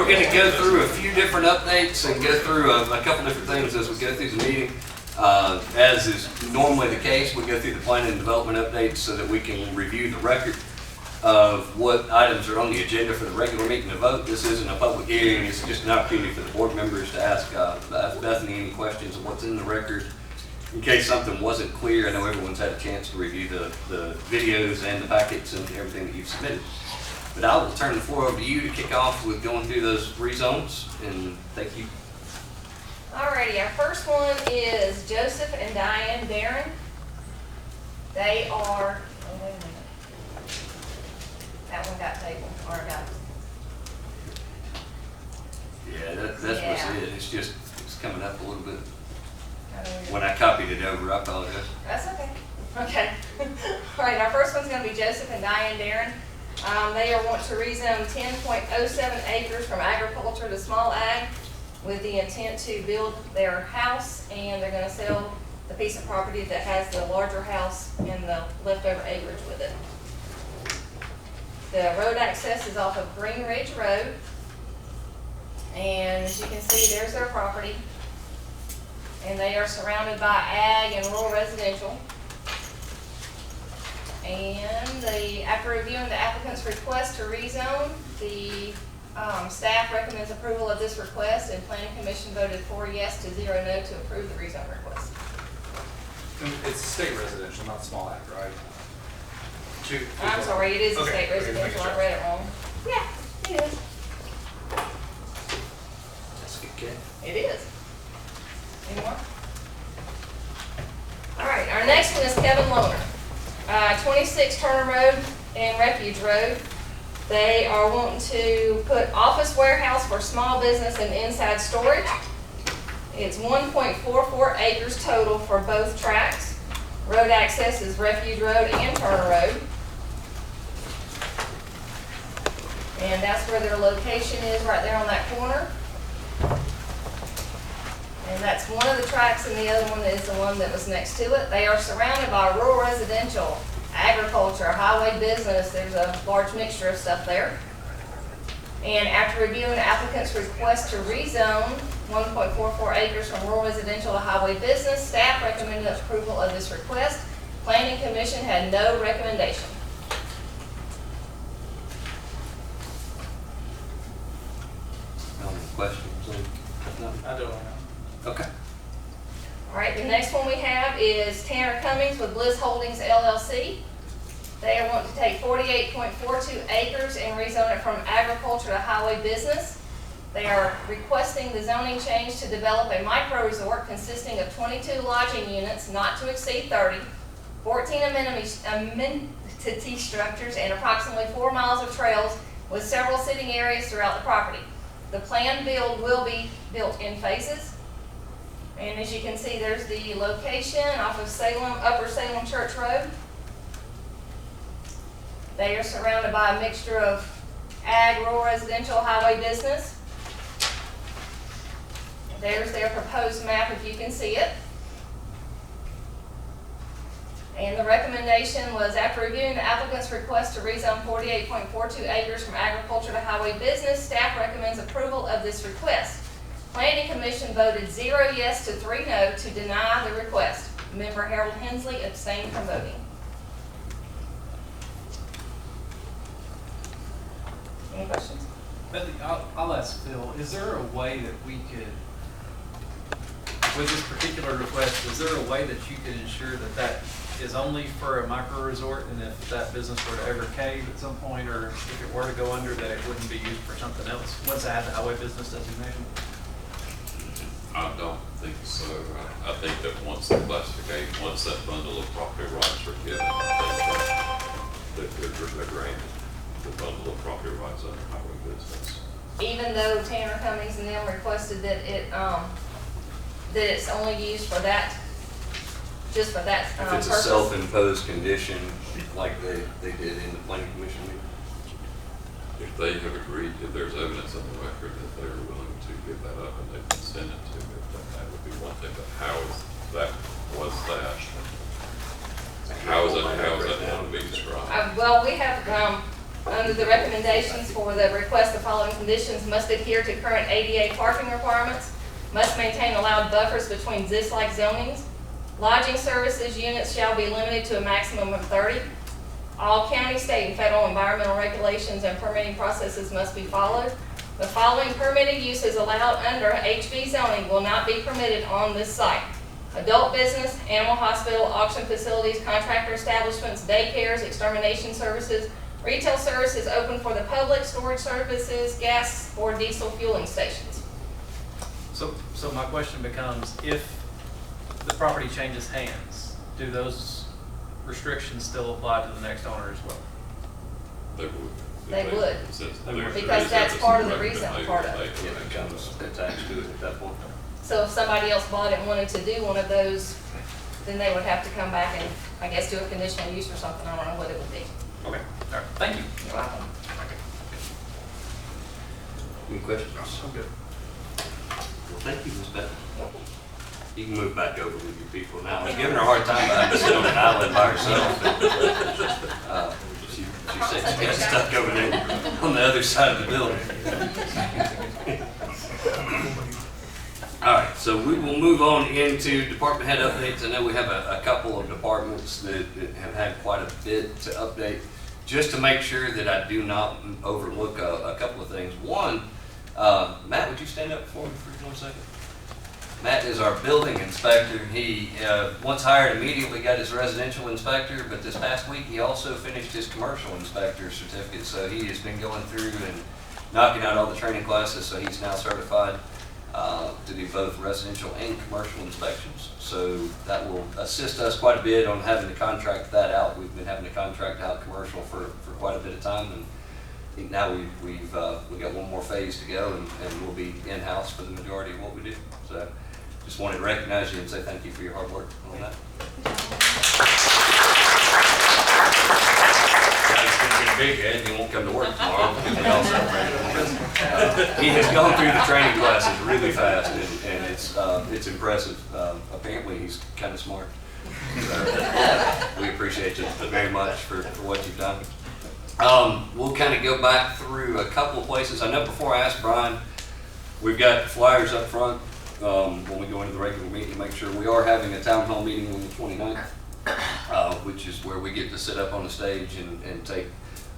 We're going to go through a few different updates and go through a couple different things as we go through the meeting. As is normally the case, we go through the planning and development updates so that we can review the record of what items are on the agenda for the regular meeting to vote. This isn't a public hearing, it's just an opportunity for the board members to ask Bethany any questions of what's in the record. In case something wasn't clear, I know everyone's had a chance to review the videos and the packets and everything that you've submitted. But I will turn the floor over to you to kick off with going through those rezones, and thank you. Alrighty, our first one is Joseph and Diane Barron. They are, oh wait a minute. That one got tabled, or got. Yeah, that's what's it. It's just, it's coming up a little bit. When I I copied it over, I apologize. That's okay. Okay. Alright, our first one's gonna be Joseph and Diane Barron. They are wanting to rezone 10.07 acres from agriculture to small ag with the intent to build their house, and they're gonna sell the piece of property that has the larger house and the leftover acreage with it. The road access is off of Green Ridge Road, and as you can see, there's their property. And they are surrounded by ag and rural residential. And after reviewing the applicant's request to rezone, the staff recommends approval of this request, and Planning Commission voted 4 yes to 0 no to approve the rezone request. It's state residential, not small ag, right? I'm sorry, it is a Okay, state okay, making residential, I sure. read it wrong. Yeah, it is. That's a good catch. It is. Any more? All right, our next one is Kevin Lohner. 26 Turner Road and Refuge Road. They are wanting to put office warehouse for small business and inside storage. It's 1.44 acres total for both tracks. Road access is Refuge Road and Turner Road. And that's where their location is, right there on that corner. And that's one of the tracks, and the other one is the one that was next to it. They are surrounded by rural residential, agriculture, highway business. There's a large mixture of stuff there. And after reviewing the applicant's request to rezone 1.44 acres from rural residential to highway business, staff recommended approval of this request. Planning Commission had no recommendation. Questions? I don't know. Okay. All right, the next one we have is Tanner Cummings with Bliss Holdings LLC. They are wanting to take 48.42 acres and rezone it from agriculture to highway business. They are requesting the zoning change to develop a micro resort consisting of 22 lodging units not to exceed 30, 14 amenity structures, and approximately 4 miles of trails with several sitting areas throughout the property. The planned build will be built in phases. And as you can see, there's the location off of Upper Salem Church Road. They are surrounded by a mixture of ag, rural residential, highway business. There's their proposed map if you can see it. And the recommendation was, after reviewing the applicant's request to rezone 48.42 acres from agriculture to highway business, staff recommends approval of this request. Planning Commission voted 0 yes to 3 no to deny the request. Member Harold Hensley abstained from voting. Any questions? Bethany, I'll ask Phil, is there a way that we could, with this particular request, is there a way that you could ensure that that is only for a micro resort, and if that business were to ever cave at some point, or if it were to go under, that it wouldn't be used for something else once it had the highway business designation? I don't think so. I think that once the classification, once that bundle of property rights are given, I think that they're granted the bundle of property rights under highway business. Even though Tanner Cummings and them requested that it's only used for that, just for that If it's a purpose. self-imposed condition, like they did in the planning commission meeting. If they have agreed, if there's evidence on the record that they're willing to give that up and they've consented to it, then that would be one thing. But how is that now to be described? Well, we have, Under the recommendations for the request, the following conditions: must adhere to current ADA parking requirements, must maintain allowed buffers between ZIS-like zonings, lodging services units shall be limited to a maximum of 30. All county, state, and federal environmental regulations and permitting processes must be followed. The following permitted uses allowed under HB zoning will not be permitted on this site: adult business, animal hospital, auction facilities, contractor establishments, daycares, extermination services, retail services open for the public, storage services, gas or diesel fueling stations. So my question becomes, if the property changes hands, do those restrictions still apply to the next owner as well? They would. They would. Since They would. there Because is that's a part of the recommendation rezone part of they it. would. Yeah, it comes attached to it at that point. So if somebody else bought it and wanted to do one of those, then they would have to come back and, I guess, do a conditional use or something. I don't know what it would be. Okay, all right, thank you. You're welcome. Any questions? I'm good. Well, thank you, Ms. Beth. You can move back over with your people now. I was giving her a hard time about having to sit on an island by herself. She said she got stuck over there on the other side of the building. All right, so we will move on into department head updates. I know we have a couple of departments that have had quite a bit to update. Just to make sure that I do not overlook a couple of things. One, Matt, would you stand up for me for 1 second? Matt is our building inspector. He once hired immediately got his residential inspector, but this past week he also finished his commercial inspector certificate. So he has been going through and knocking out all the training classes, so he's now certified to do both residential and commercial inspections. So that will assist us quite a bit on having to contract that out. We've been having to contract out commercial for quite a bit of time, and I think now we've got one more phase to go, and we'll be in-house for the majority of what we do. So just wanted to recognize you and say thank you for your hard work on that. Big head, he won't come to work tomorrow because we all celebrate it. He has gone through the training classes really fast, and it's impressive. Apparently, he's kind of smart. We appreciate you very much for what you've done. We'll kind of go back through a couple of places. I know before I asked Brian, we've got flyers up front when we go into the regular meeting to make sure we are having a town hall meeting on the 29th, which is where we get to sit up on the stage and take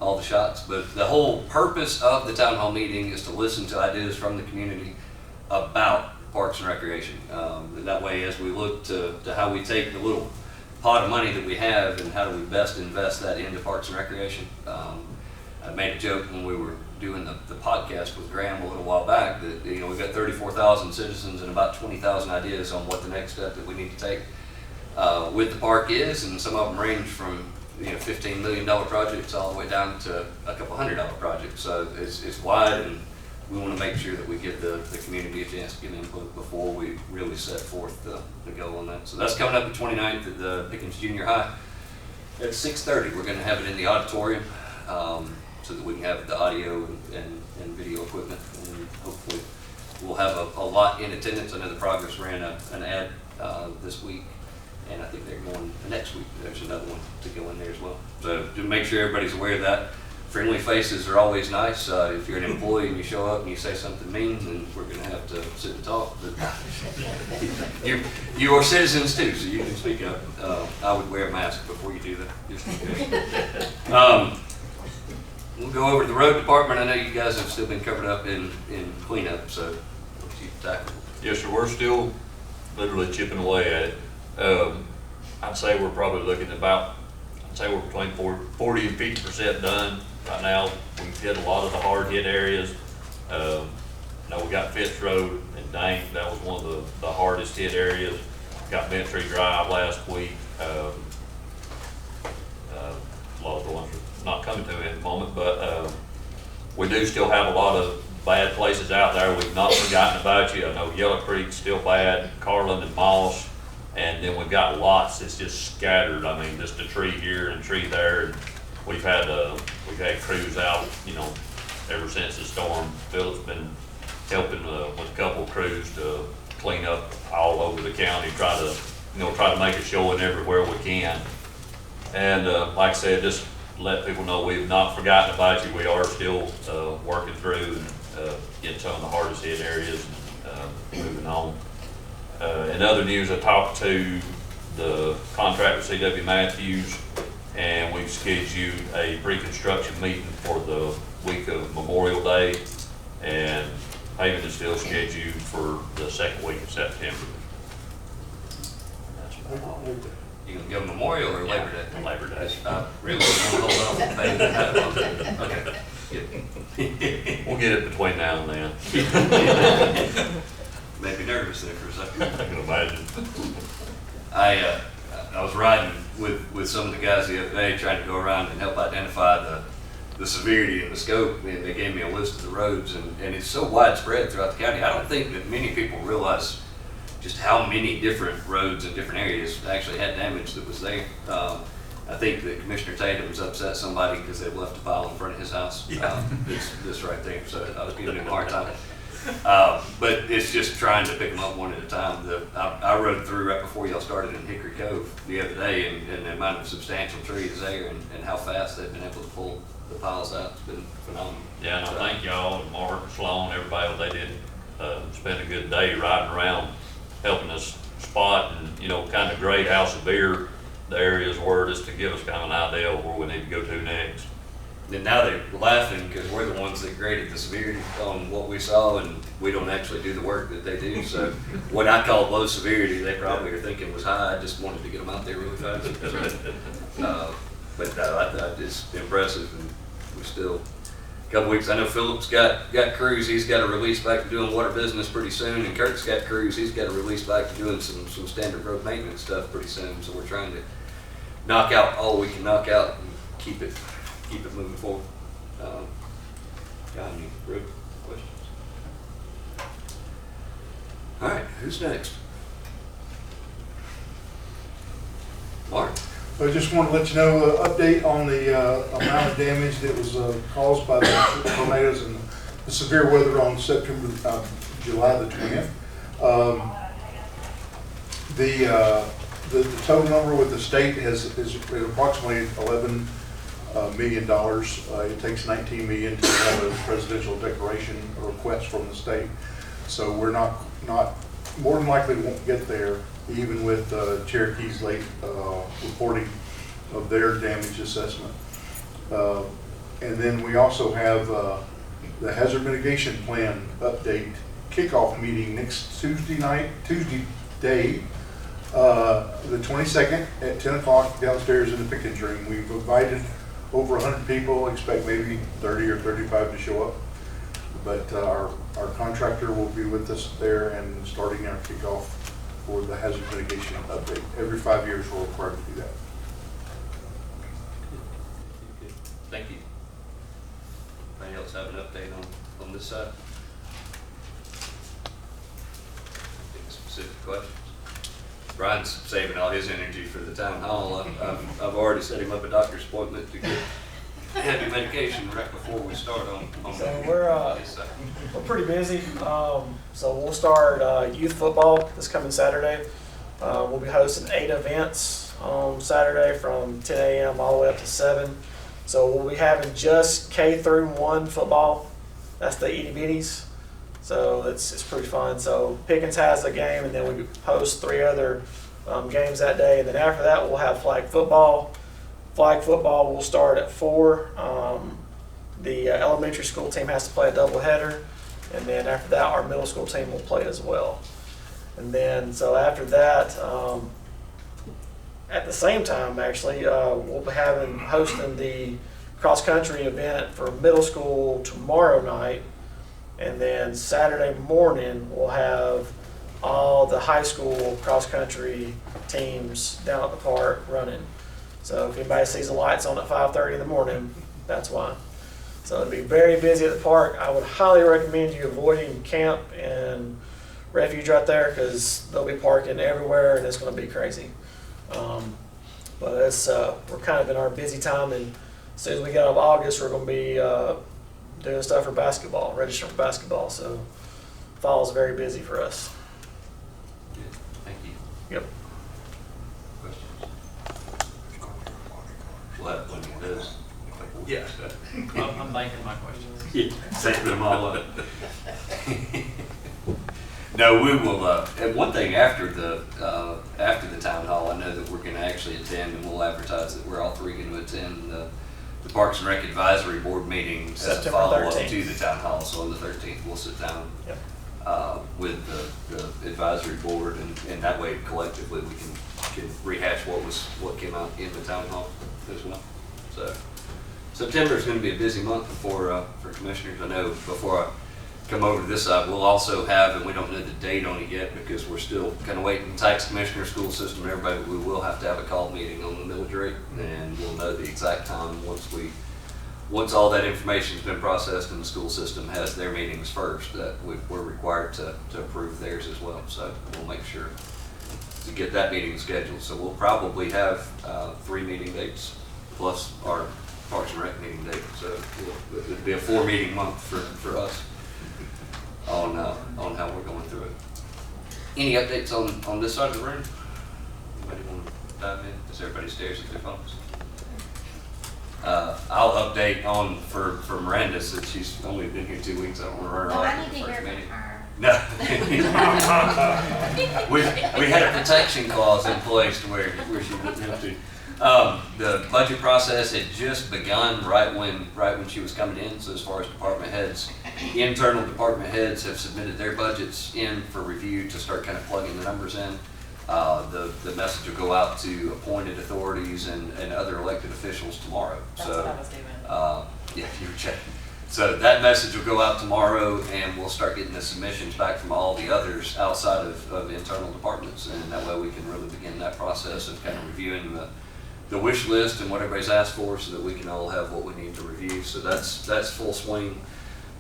all the shots. But the whole purpose of the town hall meeting is to listen to ideas from the community about parks and recreation. And that way, as we look to how we take the little pot of money that we have and how do we best invest that into parks and recreation. I made a joke when we were doing the podcast with Graham a little while back that we've got 34,000 citizens and about 20,000 ideas on what the next step that we need to take with the park is, and some of them range from $15 million projects all the way down to a couple $100 projects. So it's wide, and we want to make sure that we give the community a chance to get input before we really set forth the goal on that. So that's coming up the 29th at the Pickens Junior High at 6:30. We're going to have it in the auditorium so that we can have the audio and video equipment, and hopefully we'll have a lot in attendance. I know the Progress ran an ad this week, and I think they're going next week. There's another one to go in there as well. So to make sure everybody's aware of that. Friendly faces are always nice. If you're an employee and you show up and you say something mean, then we're going to have to sit and talk. But you are citizens too, so you can speak up. I would wear a mask before you do that, just in case. We'll go over to the road department. I know you guys have still been covered up in cleanup, so what you tackle? Yes, sir. We're still literally chipping away at it. I'd say we're probably looking at we're between 40 and 50% done right now. We've hit a lot of the hard hit areas. We got Fitz Road and Dank. That was one of the hardest hit areas. Got Bent Tree Drive last week. A lot of the ones are not coming to in the moment, but we do still have a lot of bad places out there. We've not forgotten about you. I know Yellow Creek's still bad, Carlin and Moss, and then we've got lots that's just scattered. I mean, just a tree here and a tree there. And we've had crews out, ever since the storm. Philip's been helping with a couple of crews to clean up all over the county, try to make a showing everywhere we can. And like I said, just let people know we've not forgotten about you. We are still working through and getting some of the hardest hit areas and moving on. In other news, I talked to the contractor C.W. Matthews, and we've scheduled a pre-construction meeting for the week of Memorial Day, and payment is still scheduled for the second week of September. That's about all. You gonna give Memorial or Labor Day? Labor Day. Really want to hold off on paying that. Okay, good. We'll get it between now and then. Made me nervous there for a second. I can imagine. I was riding with some of the guys the other day trying to go around and help identify the severity and the scope, and they gave me a list of the roads, and it's so widespread throughout the county. I don't think that many people realize just how many different roads in different areas actually had damage that was there. I think that Commissioner Tatum was upset somebody because they left a pile in front of his house. This right there, so I was giving him a hard time. But it's just trying to pick them up one at a time. I rode through right before y'all started in Hickory Cove the other day, and the amount of substantial trees there and how fast they've been able to pull the piles out, it's been phenomenal. Yeah, and I thank y'all, and Mark, Sloan, everybody, they did spend a good day riding around, helping us spot and, kind of grade how severe the areas were, just to give us kind of an idea of where we need to go to next. And now they're laughing because we're the ones that graded the severity on what we saw, and we don't actually do the work that they do. So what I call low severity, they probably are thinking was high. I just wanted to get them out there really fast. But it's impressive, and we still a couple weeks. I know Philip's got crews. He's got to release back to doing water business pretty soon, and Kurt's got crews. He's got to release back to doing some standard road maintenance stuff pretty soon. So we're trying to knock out all we can knock out and keep it moving forward. Got any road questions? All right, who's next? Mark. I just want to let you know update on the amount of damage that was caused by the tornadoes and the severe weather on July the 20th. The total number with the state is approximately $11 million. It takes $19 million to have a presidential declaration request from the state. So we're not more than likely won't get there, even with Cherokee's late reporting of their damage assessment. And then we also have the hazard mitigation plan update kickoff meeting next Tuesday day, the 22nd at 10 o'clock downstairs in the Pickens room. We've invited over 100 people, expect maybe 30 or 35 to show up. But our contractor will be with us there and starting our kickoff for the hazard mitigation update. Every 5 years we're required to do that. Thank you. Anybody else have an update on this side? Any specific questions? Brian's saving all his energy for the town hall. I've already set him up a doctor's appointment to get heavy medication right before we start on So we're this side. pretty busy. So we'll start youth football this coming Saturday. We'll be hosting 8 events on Saturday from 10 a.m. all the way up to 7. So we'll be having just K through 1 football. That's the itty bitties. So it's pretty fun. So Pickens has a game, and then we host 3 other games that day. And then after that, we'll have flag football. Flag football will start at 4. The elementary school team has to play a doubleheader. And then after that, our middle school team will play as well. And then, so after that, at the same time, actually, we'll be hosting the cross-country event for middle school tomorrow night. And then Saturday morning, we'll have all the high school cross-country teams down at the park running. So if anybody sees the lights on at 5:30 in the morning, that's why. So it'll be very busy at the park. I would highly recommend you avoiding camp and refuge right there, because they'll be parking everywhere and it's going to be crazy. But it's we're kind of in our busy time, and as soon as we get out of August, we're going to be doing stuff for basketball, registering for basketball. So fall is very busy for us. Good. Thank you. Yep. Questions? We'll have plenty of those. Yeah. I'm banking my questions. Yeah, saving them all up. No, we will, and one thing after the town hall, I know that we're gonna actually attend, and we'll advertise that we're all three gonna attend the Parks and Rec Advisory Board meeting as a September follow-up 13th. to the town hall. So on the 13th, we'll sit down Yep. with the advisory board, and that way collectively we can rehash what came out in the town hall as well. So September is going to be a busy month for commissioners. I know before I come over to this side, we'll also have, and we don't know the date on it yet because we're still kind of waiting, tax commissioner, school system, and everybody, we will have to have a call meeting on the millage rate, and we'll know the exact time once all that information's been processed and the school system has their meetings first, that we're required to approve theirs as well. So we'll make sure to get that meeting scheduled. So we'll probably have 3 meeting dates plus our Parks and Rec meeting date. So it'll be a 4-meeting month for us on how we're going through it. Any updates on this side of the room? Anybody want to dive in as everybody stares at their phones? I'll update on for Miranda, since she's only been here 2 weeks. I don't want to run her No, off I at need the to first hear meeting. from her. No. We had a protection clause in place to where she wouldn't have to. The budget process had just begun right when she was coming in. So as far as department heads, internal department heads have submitted their budgets in for review to start kind of plugging the numbers in. The message will go out to appointed authorities and other elected officials tomorrow. That's So, what I was doing. yeah, you were checking. So that message will go out tomorrow, and we'll start getting the submissions back from all the others outside of internal departments, and that way we can really begin that process of kind of reviewing the wish list and what everybody's asked for, so that we can all have what we need to review. So that's full swing.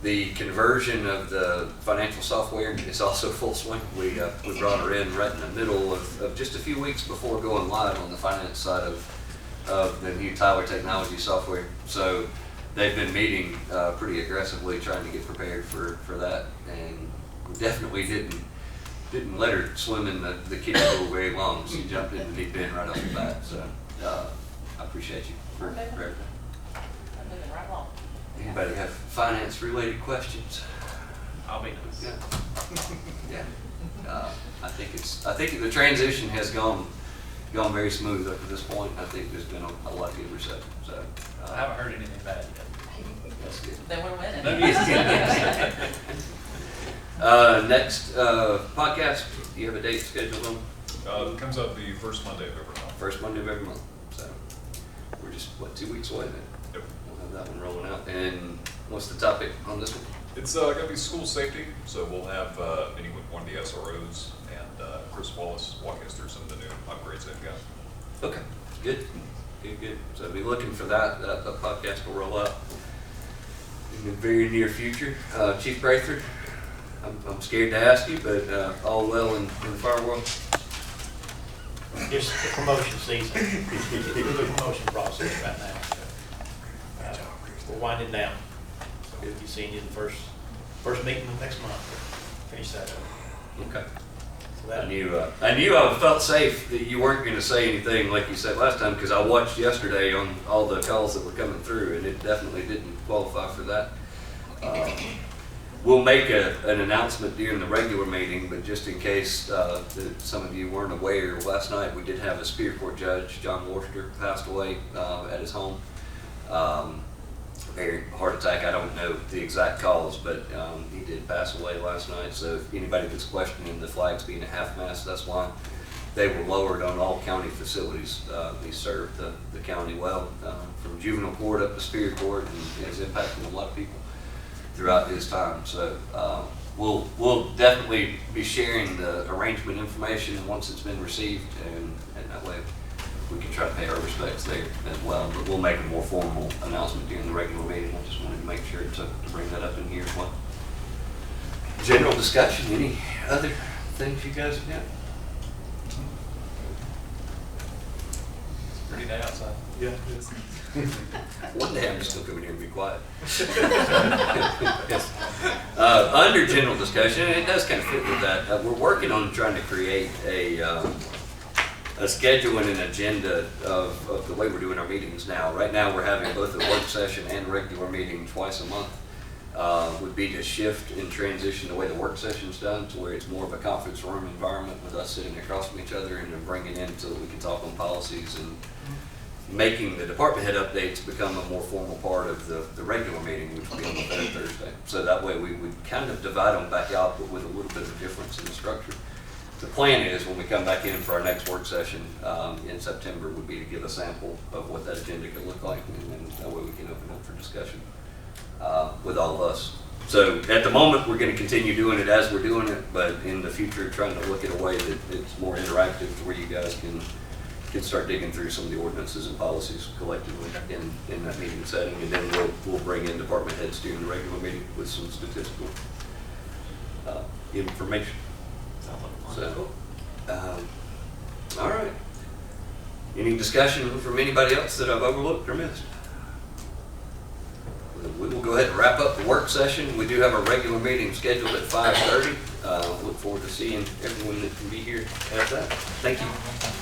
The conversion of the financial software is also full swing. We brought her in right in the middle of just a few weeks before going live on the finance side of the new Tyler Technology software. So they've been meeting pretty aggressively, trying to get prepared for that, and we definitely didn't let her swim in the kiddie pool very long. She jumped in the deep end right off the bat. So I appreciate you for everything. I'm moving right along. Anybody have finance-related questions? I'll be nice. Yeah. Yeah. I think the transition has gone very smooth up to this point. I think there's been a lot of good reception. So I haven't heard anything bad yet. that's good. Then we're winning. Next podcast. Do you have a date scheduled on? It comes out the first Monday of every month. First Monday of every month. So we're just 2 weeks away then. Yep. We'll have that one rolling out. And what's the topic on this one? It's going to be school safety, so we'll have meeting with one of the SROs, and Chris Wallace walk us through some of the new upgrades they've got. Okay, good. So be looking for that podcast will roll out in the very near future. Chief Braitherd, I'm scared to ask you, but all well in the fire world? It's the promotion season. It's the promotion process right now. We're winding down. So we'll be seeing you the first meeting of next month. Finish that up. Okay. So I knew I felt safe that you weren't going to say anything like you said last time, because I watched yesterday on all the calls that were coming through, and it definitely didn't qualify for that. We'll make an announcement during the regular meeting, but just in case that some of you weren't aware, last night we did have a Superior Court judge, John Worcester, passed away at his home. Very heart attack. I don't know the exact cause, but he did pass away last night. So if anybody that's questioning the flags being at half-mast, that's why they were lowered on all county facilities. He served the county well, from juvenile court up to Superior Court, and has impacted a lot of people throughout his time. So we'll definitely be sharing the arrangement information once it's been received, and that way we can try to pay our respects there as well. But we'll make a more formal announcement during the regular meeting. I just wanted to make sure to bring that up in here as well. General discussion, any other things you guys have got? It's a pretty day outside. Yeah, it is. One day I'm just gonna come in here and be quiet. Under general discussion, and it does kind of fit with that, we're working on trying to create a a schedule and an agenda of the way we're doing our meetings now. Right now, we're having both a work session and regular meeting twice a month. Would be to shift and transition the way the work session's done to where it's more of a conference room environment with us sitting across from each other and then bringing in so that we can talk on policies and making the department head updates become a more formal part of the regular meeting, which will be on the third Thursday. So that way we would kind of divide them back out, but with a little bit of a difference in the structure. The plan is when we come back in for our next work session in September would be to give a sample of what that agenda could look like, and then that way we can open up for discussion with all of us. So at the moment, we're going to continue doing it as we're doing it, but in the future, trying to look at a way that it's more interactive to where you guys can start digging through some of the ordinances and policies collectively in that meeting setting, and then we'll bring in department heads during the regular meeting with some statistical information. So, all right. Any discussion from anybody else that I've overlooked or missed? We will go ahead and wrap up the work session. We do have a regular meeting scheduled at 5:30. Look forward to seeing everyone that can be here at that. Thank you.